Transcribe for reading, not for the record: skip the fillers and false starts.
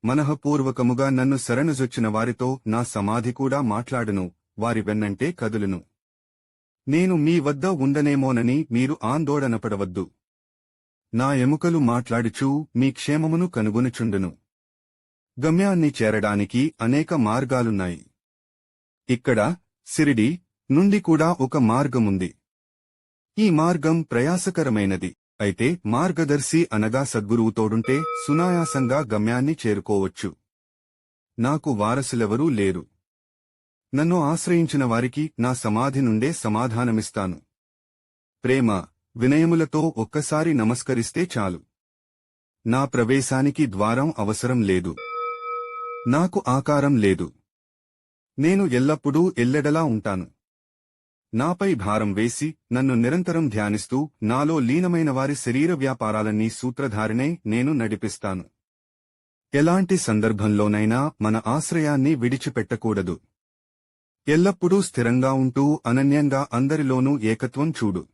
మనఃపూర్వకముగా నన్ను శరణుజొచ్చిన వారితో నా సమాధి కూడా మాట్లాడును, వారి వెన్నంటే కదులును. నేను మీ వద్ద ఉండనేమోనని మీరు ఆందోళనపడవద్దు. నా ఎముకలు మాట్లాడుచూ మీ క్షేమమును కనుగొనుచుండును. గమ్యాన్ని చేరడానికి అనేక మార్గాలున్నాయి. ఇక్కడ సిరిడి నుండి కూడా ఒక మార్గముంది. ఈ మార్గం ప్రయాసకరమైనది. అయితే మార్గదర్శి అనగా సద్గురువు తోడుంటే సునాయాసంగా గమ్యాన్ని చేరుకోవచ్చు. నాకు వారసులెవరూ లేరు. నన్ను ఆశ్రయించిన వారికి నా సమాధి నుండే సమాధానమిస్తాను. ప్రేమ, వినయములతో ఒక్కసారి నమస్కరిస్తే చాలు. నా ప్రవేశానికి ద్వారం అవసరం లేదు. నాకు ఆకారం లేదు. నేను ఎల్లప్పుడూ ఎల్లెడలా ఉంటాను. నాపై భారం వేసి నన్ను నిరంతరం ధ్యానిస్తూ నాలో లీనమైన వారి శరీర వ్యాపారాలన్నీ సూత్రధారినే నేను నడిపిస్తాను. ఎలాంటి సందర్భంలోనైనా మన ఆశ్రయాన్ని విడిచిపెట్టకూడదు. ఎల్లప్పుడూ స్థిరంగా ఉంటూ అనన్యంగా అందరిలోనూ ఏకత్వం చూడు.